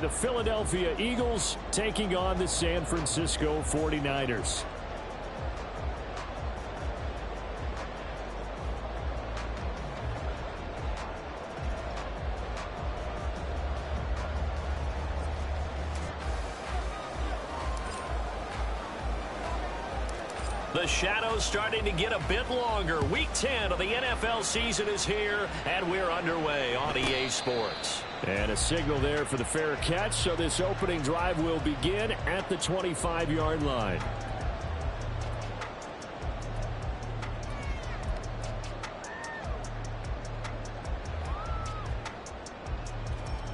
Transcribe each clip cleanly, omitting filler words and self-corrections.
the Philadelphia Eagles taking on the San Francisco 49ers. The shadow's starting to get a bit longer. Week 10 of the NFL season is here, and we're underway on EA Sports. And a signal there for the fair catch, so this opening drive will begin at the 25-yard line.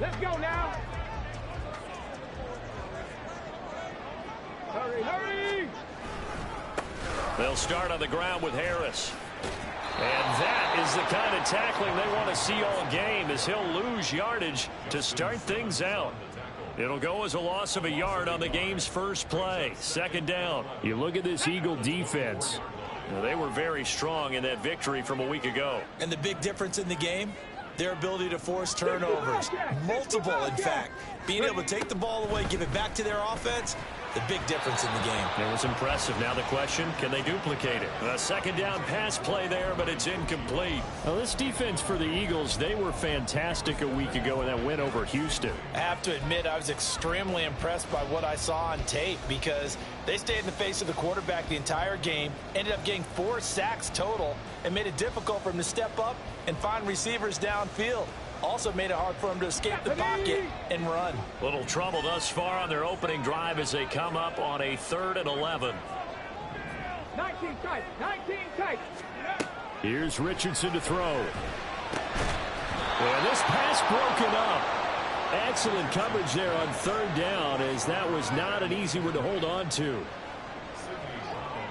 Let's go now. Hurry, hurry. They'll start on the ground with Harris. And that is the kind of tackling they want to see all game, as he'll lose yardage to start things out. It'll go as a loss of a yard on the game's first play. Second down. You look at this Eagle defense. Well, they were very strong in that victory from a week ago. And the big difference in the game, their ability to force turnovers. Multiple, in fact. Being able to take the ball away, give it back to their offense, the big difference in the game. It was impressive. Now the question, can they duplicate it? A second down pass play there, but it's incomplete. Well, this defense for the Eagles, they were fantastic a week ago in that win over Houston. I have to admit, I was extremely impressed by what I saw on tape, because they stayed in the face of the quarterback the entire game, ended up getting 4 sacks total, and made it difficult for him to step up and find receivers downfield. Also made it hard for him to escape the pocket and run. Little trouble thus far on their opening drive as they come up on a 3rd and 11. 19 tight, 19 tight. Here's Richardson to throw. And this pass broken up. Excellent coverage there on 3rd down, as that was not an easy one to hold on to.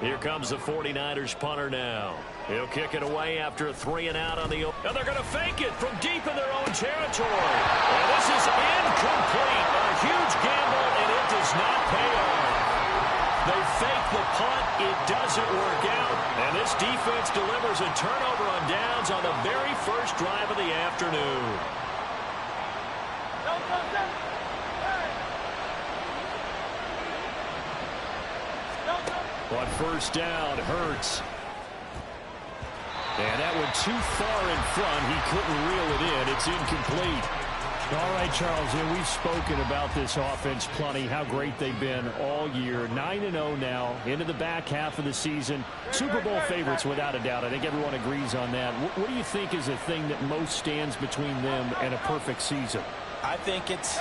Here comes the 49ers punter now. He'll kick it away after a 3 and out on the... And they're going to fake it from deep in their own territory. And this is incomplete. A huge gamble, and it does not pay off. They fake the punt. It doesn't work out. And this defense delivers a turnover on downs on the very first drive of the afternoon. On first down, Hurts. And that went too far in front. He couldn't reel it in. It's incomplete. All right, Charles, we've spoken about this offense plenty, how great they've been all year. 9-0 now, into the back half of the season. Super Bowl favorites, without a doubt. I think everyone agrees on that. What do you think is the thing that most stands between them and a perfect season? I think it's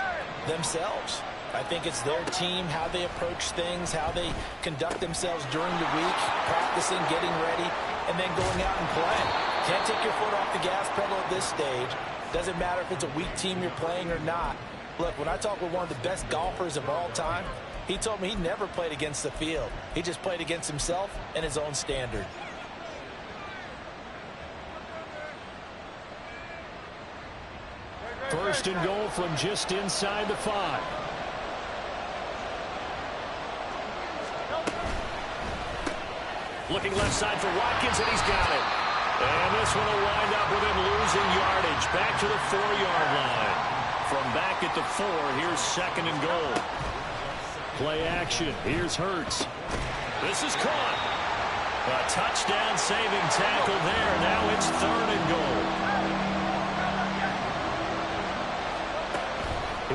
themselves. I think it's their team, how they approach things, how they conduct themselves during the week, practicing, getting ready, and then going out and playing. Can't take your foot off the gas pedal at this stage. Doesn't matter if it's a weak team you're playing or not. Look, when I talk with one of the best golfers of all time, he told me he never played against the field. He just played against himself and his own standard. First and goal from just inside the 5. Looking left side for Watkins, and he's got it. And this one will wind up with him losing yardage. Back to the 4-yard line. From back at the 4, here's second and goal. Play action. Here's Hurts. This is caught. A touchdown-saving tackle there. Now it's 3rd and goal.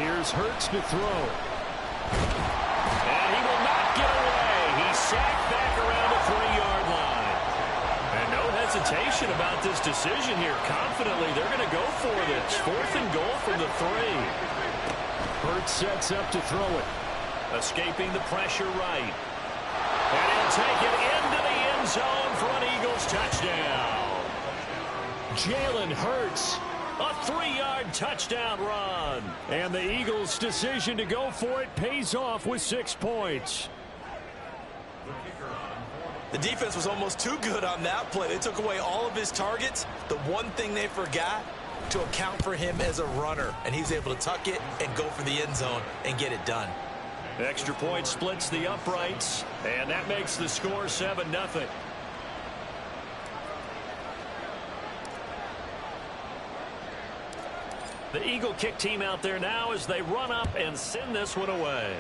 Here's Hurts to throw. And he will not get away. He's sacked back around the 3-yard line. And no hesitation about this decision here. Confidently, they're going to go for this. 4th and goal from the 3. Hurts sets up to throw it. Escaping the pressure right. And he'll take it into the end zone for an Eagles touchdown. Jalen Hurts. A 3-yard touchdown run. And the Eagles' decision to go for it pays off with 6 points. The defense was almost too good on that play. They took away all of his targets. The one thing they forgot, to account for him as a runner. And he's able to tuck it and go for the end zone and get it done. Extra point splits the uprights. And that makes the score 7-0. The Eagle kick team out there now as they run up and send this one away.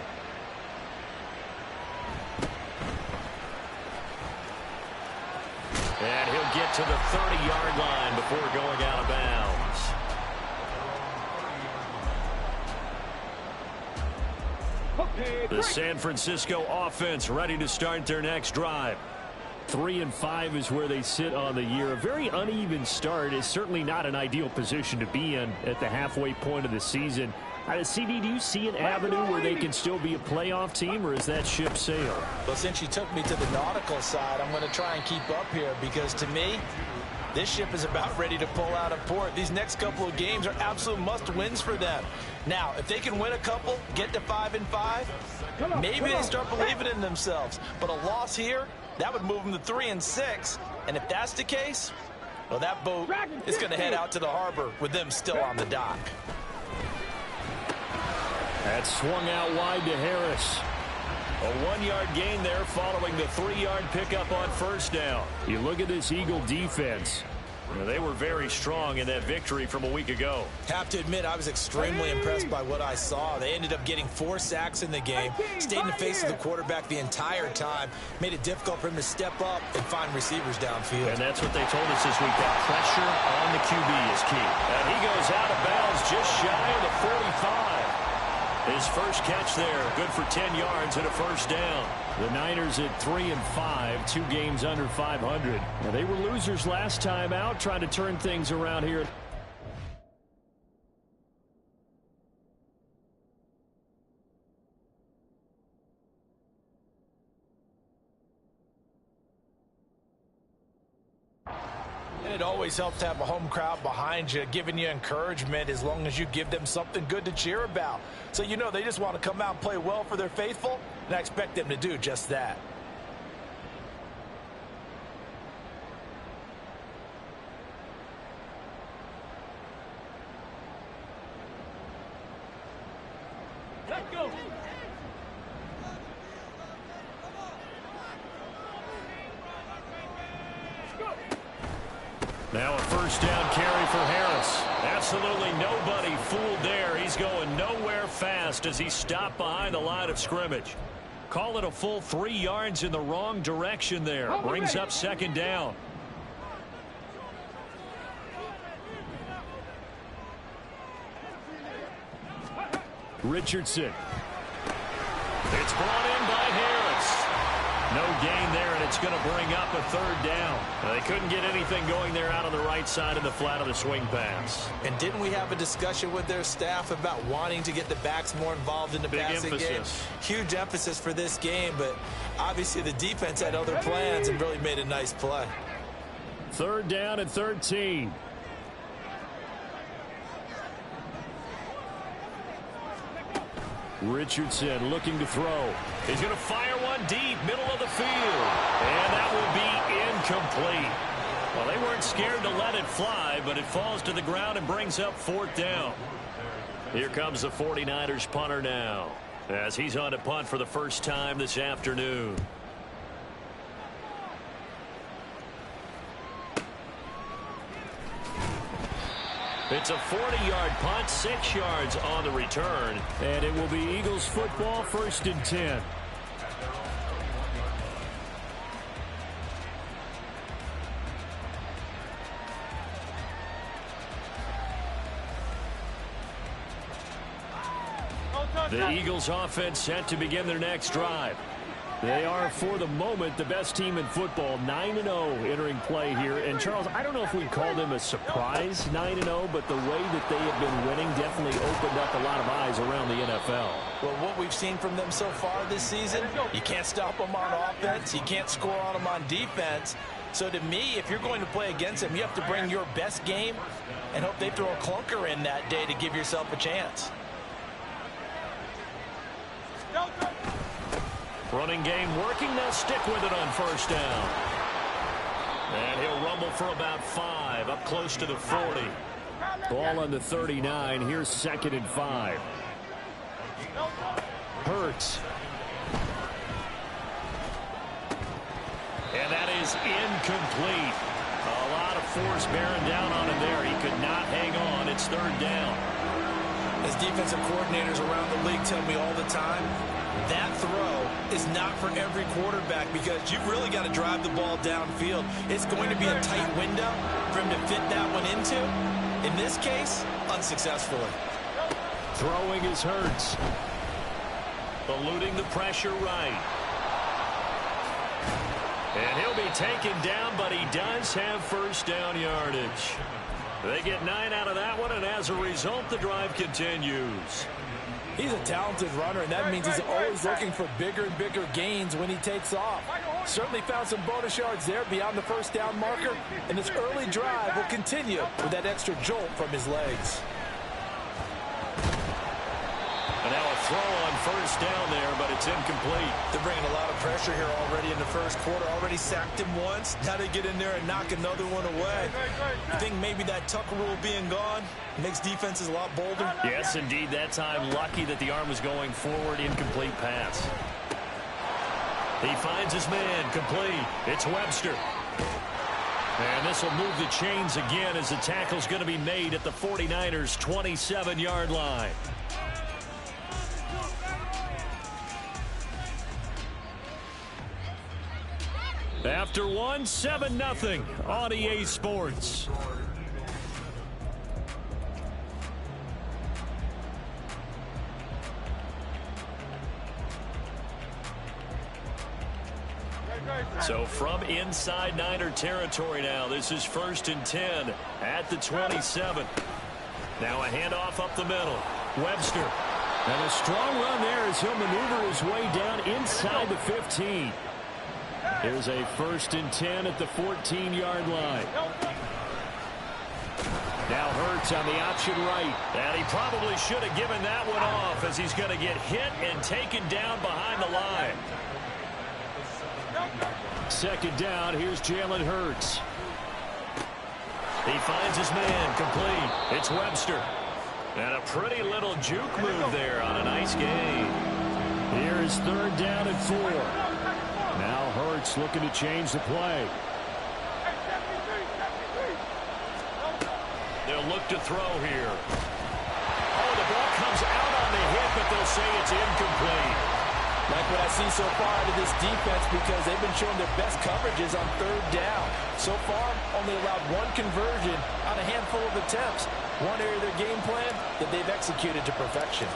And he'll get to the 30-yard line before going out of bounds. The San Francisco offense ready to start their next drive. 3-5 is where they sit on the year. A very uneven start is certainly not an ideal position to be in at the halfway point of the season. CD, do you see an avenue where they can still be a playoff team, or is that ship sailed? Well, since you took me to the nautical side, I'm going to try and keep up here because, to me, this ship is about ready to pull out of port. These next couple of games are absolute must-wins for them. Now, if they can win a couple, get to 5-5, maybe they start believing in themselves. But a loss here, that would move them to 3-6. And if that's the case, well, that boat is going to head out to the harbor with them still on the dock. That swung out wide to Harris. A 1-yard gain there following the 3-yard pickup on first down. You look at this Eagle defense. They were very strong in that victory from a week ago. Have to admit, I was extremely impressed by what I saw. They ended up getting 4 sacks in the game, stayed in the face of the quarterback the entire time, made it difficult for him to step up and find receivers downfield. And that's what they told us this week. That pressure on the QB is key. And he goes out of bounds just shy of the 45. His first catch there, good for 10 yards and a first down. The Niners at 3-5, 2 games under 500. Now, they were losers last time out, trying to turn things around here. It always helps to have a home crowd behind you, giving you encouragement as long as you give them something good to cheer about. So you know they just want to come out and play well for their faithful, and I expect them to do just that. Let's go. Now a first down carry for Harris. Absolutely nobody fooled there. He's going nowhere fast as he stopped behind the line of scrimmage. Call it a full 3 yards in the wrong direction there. Brings up second down. Richardson. It's brought in by Harris. No gain there, and it's going to bring up a third down. They couldn't get anything going there out on the right side of the flat of the swing pass. And didn't we have a discussion with their staff about wanting to get the backs more involved in the passing game? Huge emphasis for this game, but obviously the defense had other plans and really made a nice play. Third down and 13. Richardson looking to throw. He's going to fire one deep, middle of the field. And that will be incomplete. Well, they weren't scared to let it fly, but it falls to the ground and brings up fourth down. Here comes the 49ers punter now, as he's on to punt for the first time this afternoon. It's a 40-yard punt, 6 yards on the return. And it will be Eagles football, 1st and 10. The Eagles offense set to begin their next drive. They are, for the moment, the best team in football, 9-0 entering play here. And, Charles, I don't know if we'd call them a surprise 9-0, but the way that they have been winning definitely opened up a lot of eyes around the NFL. Well, what we've seen from them so far this season, you can't stop them on offense. You can't score on them on defense. So, to me, if you're going to play against them, you have to bring your best game and hope they throw a clunker in that day to give yourself a chance. Running game working. They'll stick with it on first down. And he'll rumble for about 5, up close to the 40. Ball on the 39. Here's 2nd and 5. Hurts. And that is incomplete. A lot of force bearing down on him there. He could not hang on. It's third down. As defensive coordinators around the league tell me all the time, that throw is not for every quarterback because you've really got to drive the ball downfield. It's going to be a tight window for him to fit that one into. In this case, unsuccessfully. Throwing is Hurts. Eluding the pressure right. And he'll be taken down, but he does have first down yardage. They get 9 out of that one, and as a result, the drive continues. He's a talented runner, and that means he's always looking for bigger and bigger gains when he takes off. Certainly found some bonus yards there beyond the first down marker, and this early drive will continue with that extra jolt from his legs. And now a throw on first down there, but it's incomplete. They're bringing a lot of pressure here already in the first quarter. Already sacked him once. Now they get in there and knock another one away. I think maybe that Tucker rule being gone makes defenses a lot bolder. Yes, indeed. That time, lucky that the arm was going forward. Incomplete pass. He finds his man. Complete. It's Webster. And this will move the chains again as the tackle's going to be made at the 49ers' 27-yard line. After one, 7-0 on EA Sports. So from inside Niner territory now, this is 1st and 10 at the 27. Now a handoff up the middle. Webster. And a strong run there as he'll maneuver his way down inside the 15. Here's a 1st and 10 at the 14-yard line. Now Hurts on the option right. And he probably should have given that one off as he's going to get hit and taken down behind the line. 2nd down, here's Jalen Hurts. He finds his man. Complete. It's Webster. And a pretty little juke move there on a nice gain. Here's 3rd down and 4. Now Hurts looking to change the play. They'll look to throw here. Oh, the ball comes out on the hit, but they'll say it's incomplete. Like what I see so far out of this defense because they've been showing their best coverages on 3rd down. So far, only allowed one conversion on a handful of attempts. One area of their game plan that they've executed to perfection.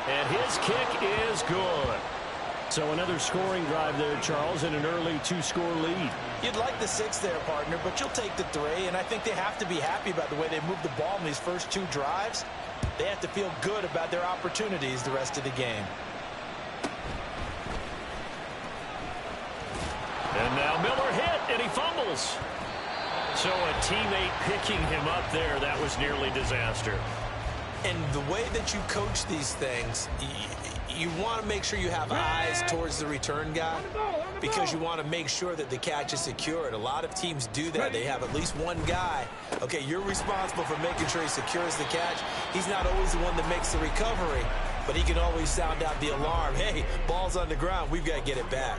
And his kick is good. So another scoring drive there, Charles, and an early 2-score lead. You'd like the 6 there, partner, but you'll take the 3, and I think they have to be happy about the way they moved the ball in these first 2 drives. They have to feel good about their opportunities the rest of the game. And now Miller hit, and he fumbles. So a teammate picking him up there, that was nearly disaster. And the way that you coach these things, you want to make sure you have eyes towards the return guy because you want to make sure that the catch is secured. A lot of teams do that. They have at least one guy. Okay, you're responsible for making sure he secures the catch. He's not always the one that makes the recovery, but he can always sound out the alarm. Hey, ball's on the ground. We've got to get it back.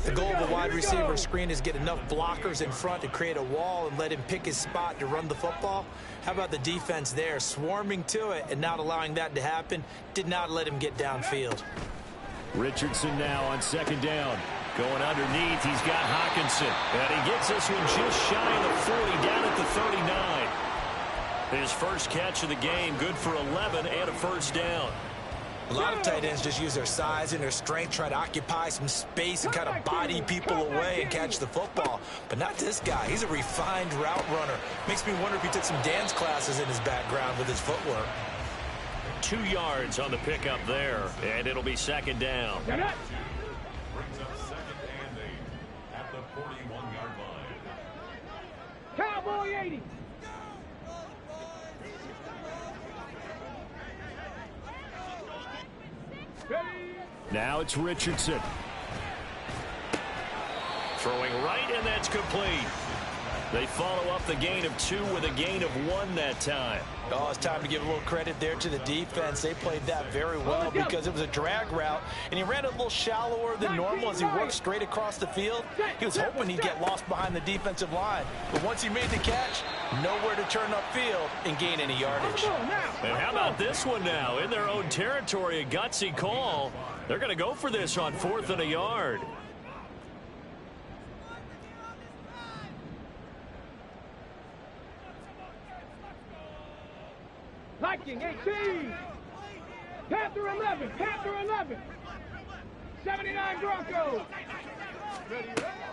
The goal of a wide receiver screen is get enough blockers in front to create a wall and let him pick his spot to run the football. How about the defense there, swarming to it and not allowing that to happen? Did not let him get downfield. Richardson now on 2nd down. Going underneath, he's got Hockenson. And he gets this one just shy of the 40, down at the 39. His first catch of the game, good for 11 and a first down. A lot of tight ends just use their size and their strength, try to occupy some space and kind of body people away and catch the football. But not this guy. He's a refined route runner. Makes me wonder if he took some dance classes in his background with his footwork. 2 yards on the pickup there, and it'll be 2nd down. Brings up 2nd and 8 at the 41-yard line. Cowboy 80. Now it's Richardson. Throwing right, and that's complete. They follow up the gain of 2 with a gain of 1 that time. Oh, it's time to give a little credit there to the defense. They played that very well because it was a drag route, and he ran a little shallower than normal as he worked straight across the field. He was hoping he'd get lost behind the defensive line. But once he made the catch, nowhere to turn upfield and gain any yardage. And how about this one now? In their own territory, a gutsy call. They're going to go for this on 4th and a yard. Viking 18. Panther 11. Panther 11. 79 Broncos.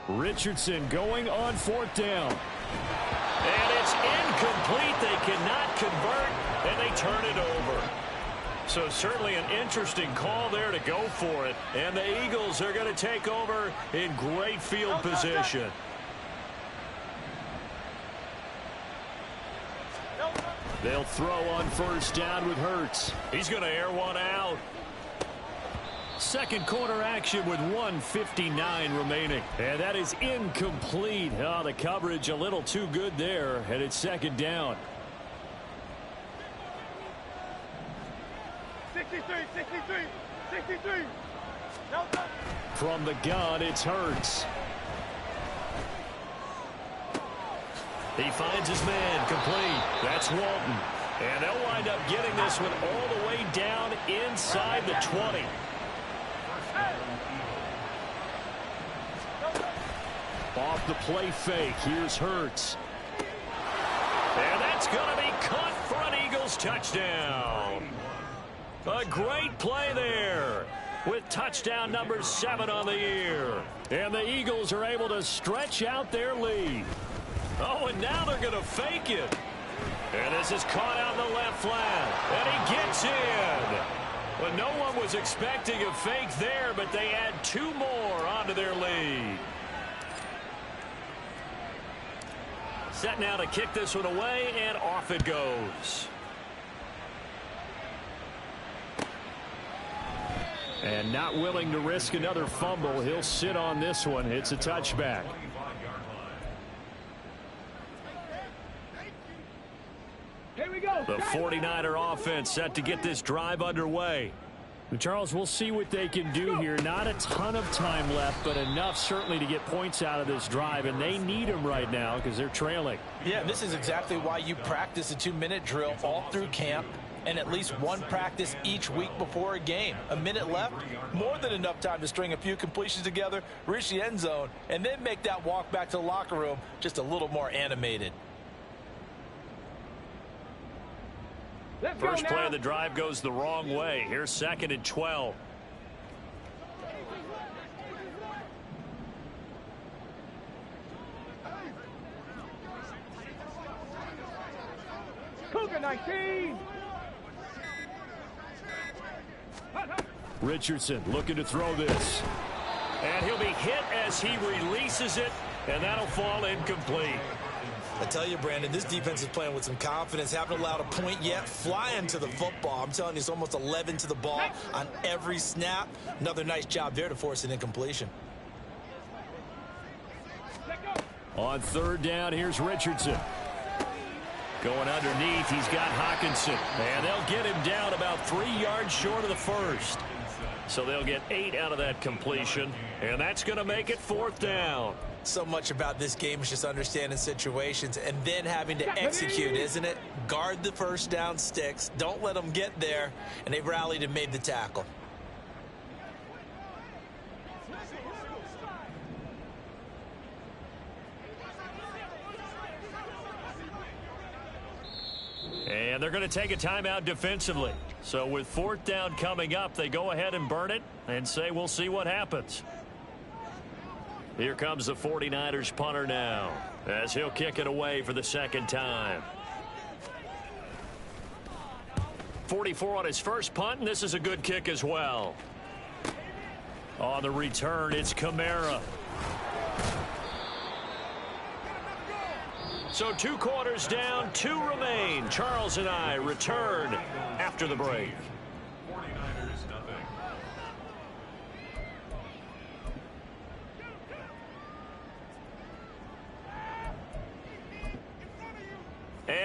Richardson going on 4th down. And it's incomplete. They cannot convert, and they turn it over. So certainly an interesting call there to go for it. And the Eagles are going to take over in great field position. They'll throw on 1st down with Hurts. He's going to air one out. Second quarter action with 1:59 remaining. And that is incomplete. Oh, the coverage a little too good there, and it's 2nd down. 63, 63, 63. No. From the gun, it's Hurts. He finds his man complete. That's Walton. And they'll wind up getting this one all the way down inside the 20. Off the play fake, here's Hurts. And that's going to be caught for an Eagles touchdown. A great play there with touchdown number 7 on the year. And the Eagles are able to stretch out their lead. Oh, and now they're going to fake it. And this is caught out in the left flat. And he gets in. Well, no one was expecting a fake there, but they add 2 more onto their lead. Set now to kick this one away, and off it goes. And not willing to risk another fumble. He'll sit on this one. It's a touchback. Here we go. The 49er offense set to get this drive underway. Charles, we'll see what they can do here. Not a ton of time left, but enough certainly to get points out of this drive, and they need them right now because they're trailing. Yeah, this is exactly why you practice a 2-minute drill all through camp and at least one practice each week before a game. A minute left, more than enough time to string a few completions together, reach the end zone, and then make that walk back to the locker room just a little more animated. First play of the drive goes the wrong way. Here's 2nd and 12. Cougar 19. Richardson looking to throw this. And he'll be hit as he releases it, and that'll fall incomplete. I tell you, Brandon, this defense is playing with some confidence. Haven't allowed a point yet. Flying to the football. I'm telling you, it's almost 11 to the ball on every snap. Another nice job there to force an incompletion. On 3rd down, here's Richardson. Going underneath, he's got Hockenson. And they'll get him down about 3 yards short of the first. So they'll get 8 out of that completion. And that's going to make it 4th down. So much about this game is just understanding situations and then having to execute, isn't it? Guard the first down sticks. Don't let them get there. And they rallied and made the tackle. And they're going to take a timeout defensively. So with 4th down coming up, they go ahead and burn it and say we'll see what happens. Here comes the 49ers punter now as he'll kick it away for the 2nd time. 44 on his first punt, and this is a good kick as well. On the return, it's Kamara. So 2 quarters down, 2 remain. Charles and I return after the break. 49ers nothing.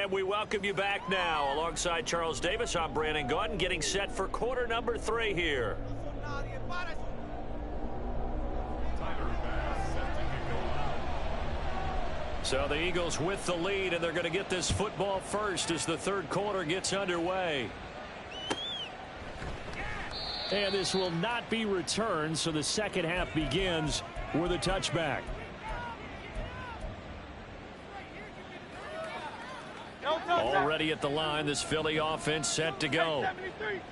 And we welcome you back now. Alongside Charles Davis, I'm Brandon Gaudin, getting set for quarter number 3 here. So the Eagles with the lead, and they're going to get this football first as the third quarter gets underway. And this will not be returned, so the second half begins with a touchback. Already at the line, this Philly offense set to go.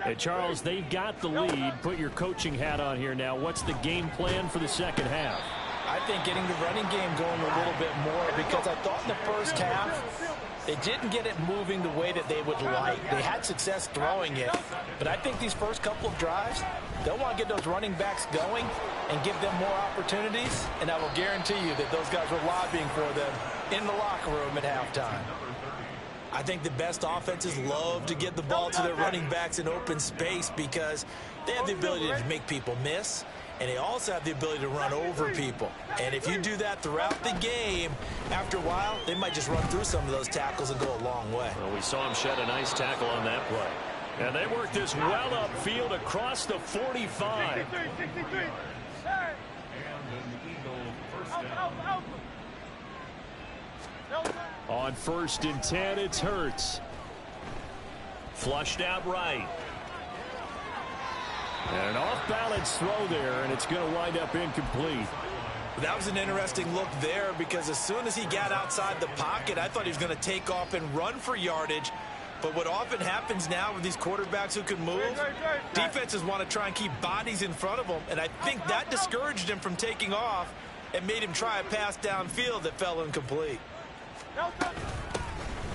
Hey, Charles, they've got the lead. Put your coaching hat on here now. What's the game plan for the second half? I think getting the running game going a little bit more, because I thought in the first half they didn't get it moving the way that they would like. They had success throwing it, but I think these first couple of drives, they'll want to get those running backs going and give them more opportunities, and I will guarantee you that those guys were lobbying for them in the locker room at halftime. I think the best offenses love to get the ball to their running backs in open space because they have the ability to make people miss, and they also have the ability to run over people. And if you do that throughout the game, after a while, they might just run through some of those tackles and go a long way. Well, we saw him shed a nice tackle on that play. And they work this well upfield across the 45. 63, 63. And an Eagle first down. On 1st and 10, it's Hurts. Flushed out right. And an off-balance throw there, and it's going to wind up incomplete. That was an interesting look there because as soon as he got outside the pocket, I thought he was going to take off and run for yardage. But what often happens now with these quarterbacks who can move, defenses want to try and keep bodies in front of them, and I think that discouraged him from taking off and made him try a pass downfield that fell incomplete.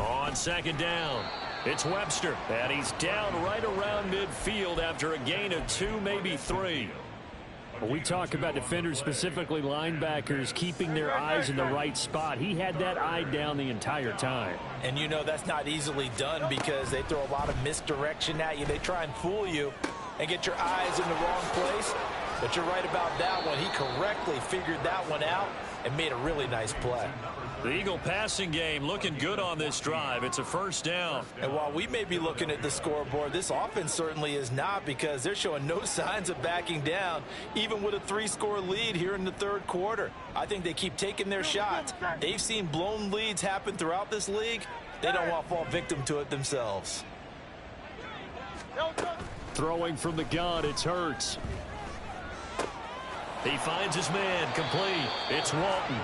On second down, it's Webster, and he's down right around midfield after a gain of 2, maybe 3. We talk about defenders, specifically linebackers, keeping their eyes in the right spot. He had that eye down the entire time. And you know that's not easily done because they throw a lot of misdirection at you. They try and fool you and get your eyes in the wrong place. But you're right about that one. He correctly figured that one out and made a really nice play. The Eagle passing game looking good on this drive. It's a first down. And while we may be looking at the scoreboard, this offense certainly is not, because they're showing no signs of backing down, even with a 3-score lead here in the third quarter. I think they keep taking their shots. They've seen blown leads happen throughout this league. They don't want to fall victim to it themselves. Throwing from the gun, it's Hurts. He finds his man, complete. It's Walton.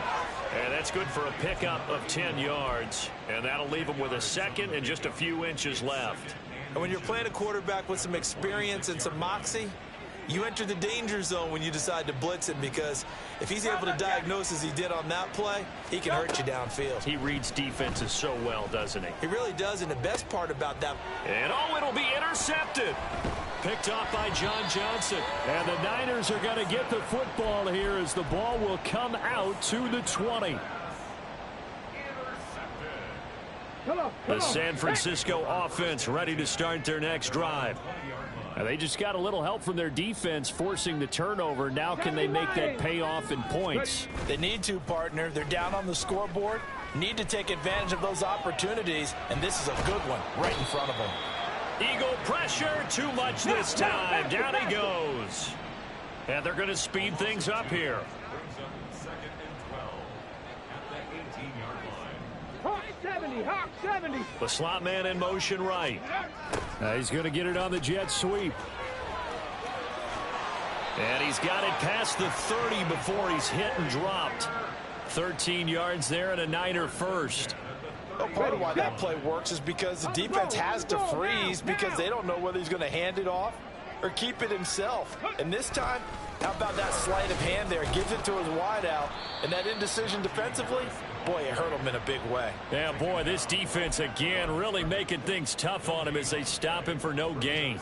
And that's good for a pickup of 10 yards. And that'll leave him with a second and just a few inches left. And when you're playing a quarterback with some experience and some moxie, you enter the danger zone when you decide to blitz him, because if he's able to diagnose as he did on that play, he can hurt you downfield. He reads defenses so well, doesn't he? He really does, and the best part about that... And oh, it'll be intercepted. Picked off by John Johnson. And the Niners are going to get the football here as the ball will come out to the 20. The San Francisco offense ready to start their next drive. And they just got a little help from their defense forcing the turnover. Now can they make that pay off in points? They need to, partner. They're down on the scoreboard. Need to take advantage of those opportunities, and this is a good one right in front of them. Eagle pressure, too much this time. Down he goes. And they're going to speed things up here. Second and 12 at the 18-yard line. Hawk 70, Hawk 70. The slot man in motion right. He's going to get it on the jet sweep. And he's got it past the 30 before he's hit and dropped. 13 yards there and a Niner first. Well, part of why that play works is because the defense has to freeze because they don't know whether he's going to hand it off or keep it himself. And this time, how about that sleight of hand there? Gives it to his wideout. And that indecision defensively, boy, it hurt him in a big way. Yeah, boy, this defense again really making things tough on him as they stop him for no gain.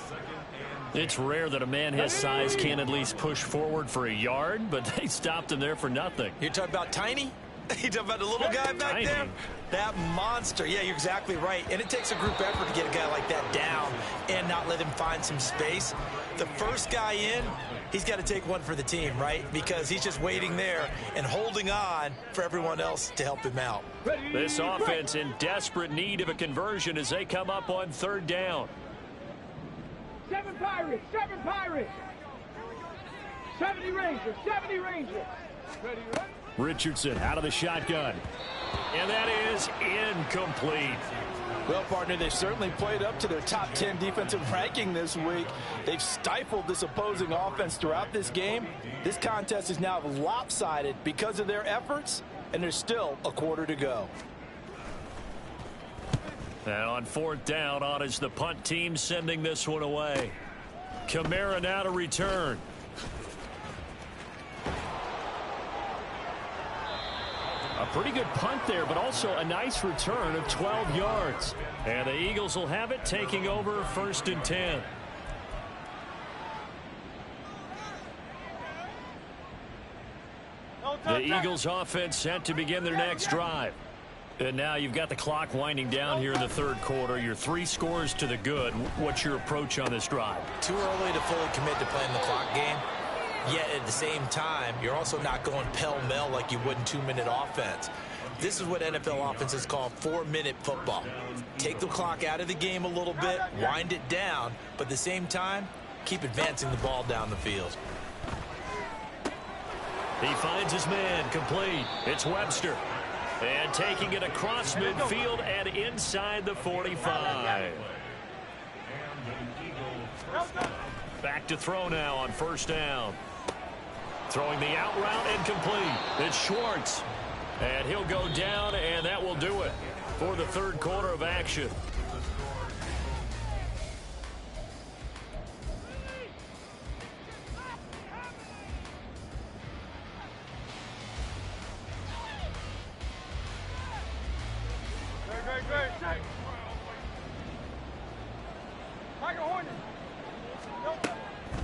It's rare that a man his size can at least push forward for a yard, but they stopped him there for nothing. You're talking about Tiny? You talking about the little guy back there? That monster. Yeah, you're exactly right. And it takes a group effort to get a guy like that down and not let him find some space. The first guy in, he's got to take one for the team, right? Because he's just waiting there and holding on for everyone else to help him out. This offense in desperate need of a conversion as they come up on third down. 7 Pirates, 7 Pirates. 70 Rangers, 70 Rangers. Ready, ready? Richardson out of the shotgun. And that is incomplete. Well, partner, they've certainly played up to their top 10 defensive ranking this week. They've stifled this opposing offense throughout this game. This contest is now lopsided because of their efforts, and there's still a quarter to go. And on fourth down, on is the punt team sending this one away. Kamara now to return. A pretty good punt there, but also a nice return of 12 yards. And the Eagles will have it, taking over 1st and 10. The Eagles offense set to begin their next drive. And now you've got the clock winding down here in the third quarter. Your 3 scores to the good. What's your approach on this drive? Too early to fully commit to playing the clock game. Yet at the same time, you're also not going pell-mell like you would in 2-minute offense. This is what NFL offenses call 4-minute football. Take the clock out of the game a little bit, wind it down, but at the same time, keep advancing the ball down the field. He finds his man, complete. It's Webster. And taking it across midfield and inside the 45. Back to throw now on first down. Throwing the out route and complete. It's Schwartz. And he'll go down, and that will do it for the third quarter of action.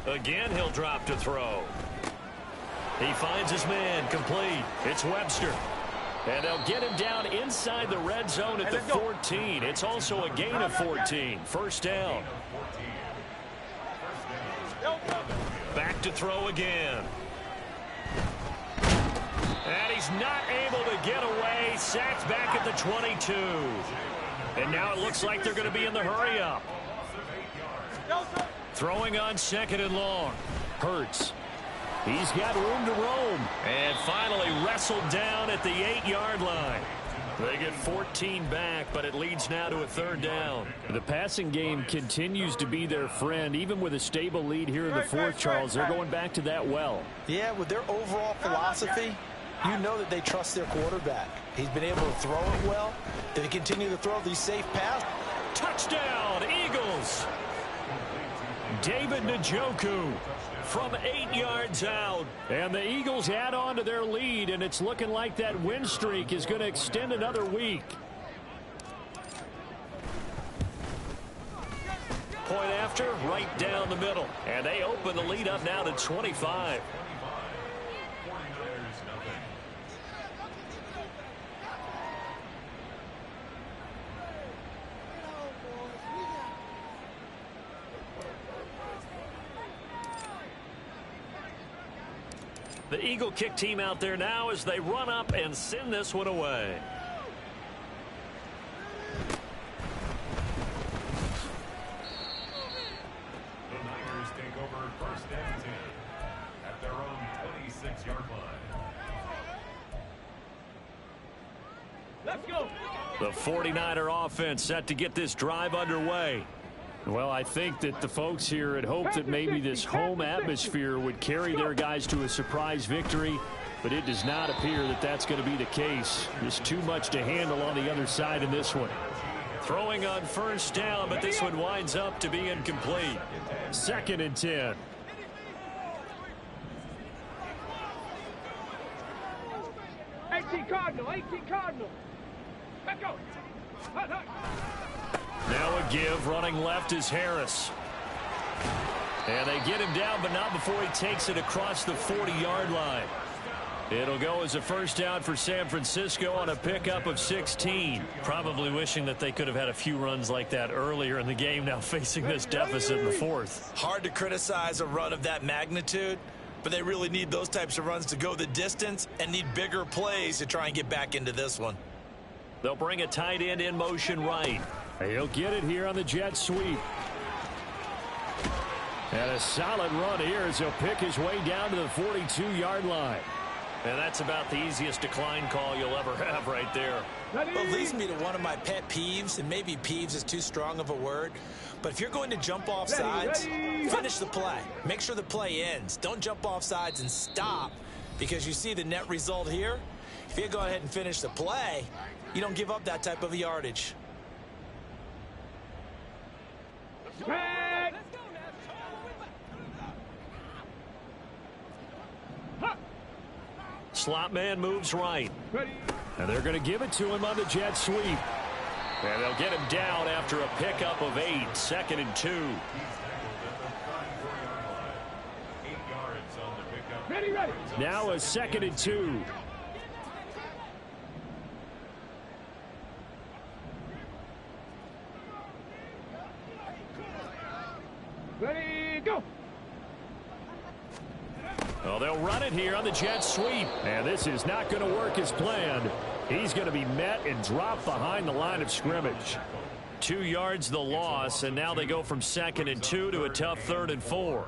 Again, he'll drop to throw. He finds his man, complete. It's Webster. And they'll get him down inside the red zone at the 14. It's also a gain of 14. First down. Back to throw again. And he's not able to get away. Sacked back at the 22. And now it looks like they're going to be in the hurry-up. Throwing on 2nd and long. Hurts. He's got room to roam. And finally wrestled down at the 8-yard line. They get 14 back, but it leads now to a third down. The passing game continues to be their friend. Even with a stable lead here in the fourth, Charles, they're going back to that well. Yeah, with their overall philosophy, you know that they trust their quarterback. He's been able to throw it well. They continue to throw these safe passes. Touchdown, Eagles! David Njoku from 8 yards out. And the Eagles add on to their lead, and it's looking like that win streak is going to extend another week. Point after, right down the middle. And they open the lead up now to 25. The Eagle kick team out there now as they run up and send this one away. The Niners take over 1st and 10 at their own 26-yard line. Let's go. The 49er offense set to get this drive underway. Well, I think that the folks here had hoped that maybe this home atmosphere would carry their guys to a surprise victory, but it does not appear that that's going to be the case. Just too much to handle on the other side in this one. Throwing on first down, but this one winds up to be incomplete. 2nd and 10. Cardinal, 18 Cardinal. Let's go. Hut, hut. Now a give, running left is Harris. And they get him down, but not before he takes it across the 40-yard line. It'll go as a first down for San Francisco on a pickup of 16. Probably wishing that they could have had a few runs like that earlier in the game, now facing this deficit in the fourth. Hard to criticize a run of that magnitude, but they really need those types of runs to go the distance and need bigger plays to try and get back into this one. They'll bring a tight end in motion right. He'll get it here on the jet sweep. And a solid run here as he'll pick his way down to the 42-yard line. And that's about the easiest decline call you'll ever have right there. Well, it leads me to one of my pet peeves, and maybe peeves is too strong of a word, but if you're going to jump off sides, finish the play. Make sure the play ends. Don't jump off sides and stop, because you see the net result here. If you go ahead and finish the play, you don't give up that type of yardage. Slot man moves right. And they're going to give it to him on the jet sweep. And they'll get him down after a pickup of 8, 2nd and 2. Ready. Now a 2nd and 2. Ready, go. Well, they'll run it here on the jet sweep. And this is not going to work as planned. He's going to be met and dropped behind the line of scrimmage. 2 yards the loss, and now they go from 2nd and 2 to a tough 3rd and 4.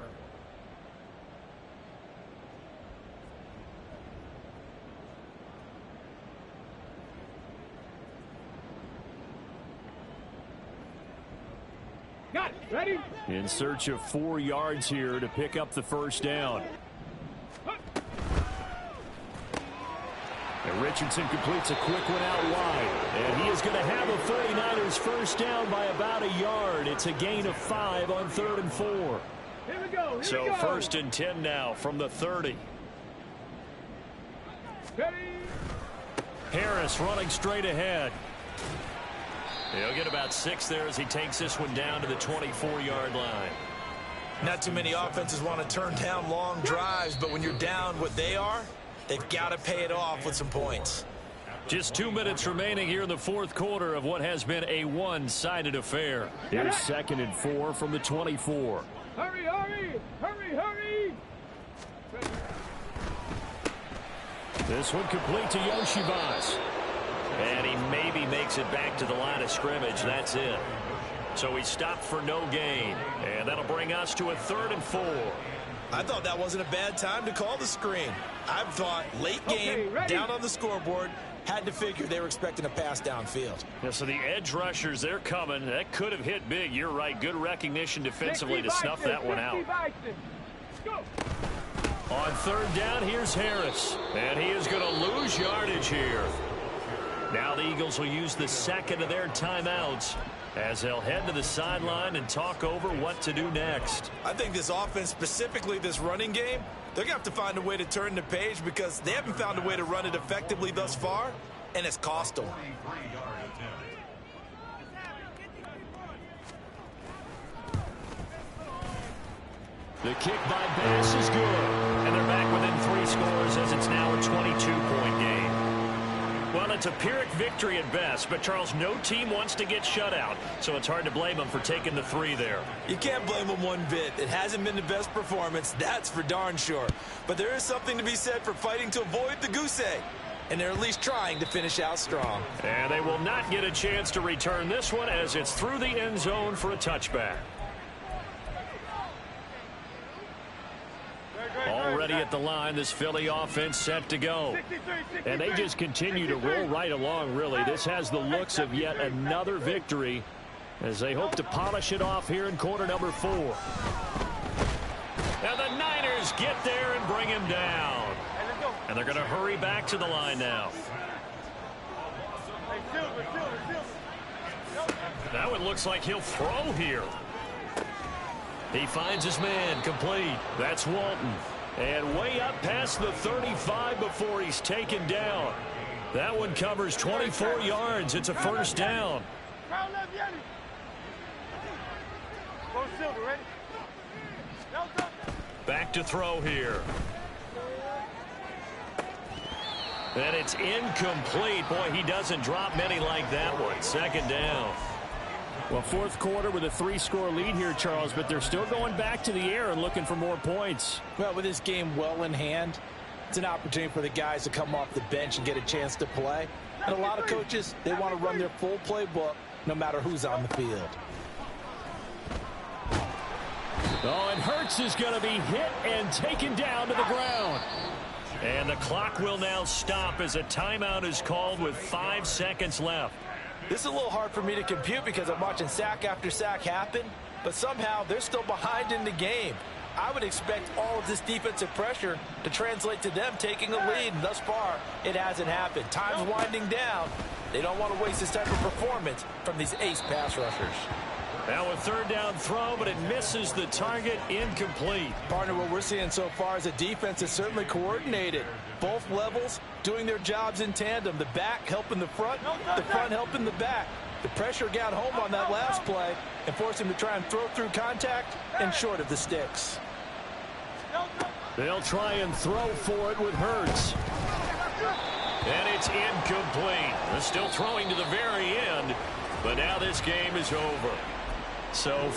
Got it. Ready? In search of 4 yards here to pick up the first down. And Richardson completes a quick one out wide. And he is going to have a 49ers first down by about a yard. It's a gain of 5 on 3rd and 4. Here we go. So 1st and 10 now from the 30. Ready? Harris running straight ahead. He'll get about 6 there as he takes this one down to the 24-yard line. Not too many offenses want to turn down long drives, but when you're down what they are, they've got to pay it off with some points. Just 2 minutes remaining here in the fourth quarter of what has been a one-sided affair. Here's 2nd and 4 from the 24. Hurry, hurry, hurry, hurry. This one complete to Yoshivas. And he maybe makes it back to the line of scrimmage. That's it. So he stopped for no gain. And that'll bring us to a 3rd and 4. I thought that wasn't a bad time to call the screen. I thought late game, down on the scoreboard, had to figure they were expecting a pass downfield. Yeah, so the edge rushers, they're coming. That could have hit big. You're right. Good recognition defensively to snuff that one out. Go. On 3rd down, here's Harris. And he is going to lose yardage here. Now the Eagles will use the 2nd of their timeouts as they'll head to the sideline and talk over what to do next. I think this offense, specifically this running game, they're going to have to find a way to turn the page because they haven't found a way to run it effectively thus far, and it's cost them. The kick by Bass is good. And they're back within 3 scores as it's now a 22-point game. Well, it's a Pyrrhic victory at best, but, Charles, no team wants to get shut out, so it's hard to blame them for taking the 3 there. You can't blame them one bit. It hasn't been the best performance, that's for darn sure. But there is something to be said for fighting to avoid the goose egg, and they're at least trying to finish out strong. And they will not get a chance to return this one as it's through the end zone for a touchback. Already at the line, this Philly offense set to go. And they just continue to roll right along, really. This has the looks of yet another victory as they hope to polish it off here in quarter number 4. And the Niners get there and bring him down. And they're going to hurry back to the line now. That one looks like he'll throw here. He finds his man, complete. That's Walton. And way up past the 35 before he's taken down. That one covers 24 yards. It's a first down. Back to throw here. And it's incomplete. Boy, he doesn't drop many like that one. Second down. Well, fourth quarter with a 3-score lead here, Charles, but they're still going back to the air and looking for more points. Well, with this game well in hand, it's an opportunity for the guys to come off the bench and get a chance to play. And a lot of coaches, they want to run their full playbook no matter who's on the field. Oh, and Hurts is going to be hit and taken down to the ground. And the clock will now stop as a timeout is called with 5 seconds left. This is a little hard for me to compute because I'm watching sack after sack happen, but somehow they're still behind in the game. I would expect all of this defensive pressure to translate to them taking a lead, and thus far, it hasn't happened. Time's winding down. They don't want to waste this type of performance from these ace pass rushers. Now a third down throw, but it misses the target. Incomplete. Partner, what we're seeing so far is a defense is certainly coordinated. Both levels doing their jobs in tandem. The back helping the front helping the back. The pressure got home on that last play and forced him to try and throw through contact and short of the sticks. They'll try and throw for it with Hurts. And it's incomplete. They're still throwing to the very end, but now this game is over. So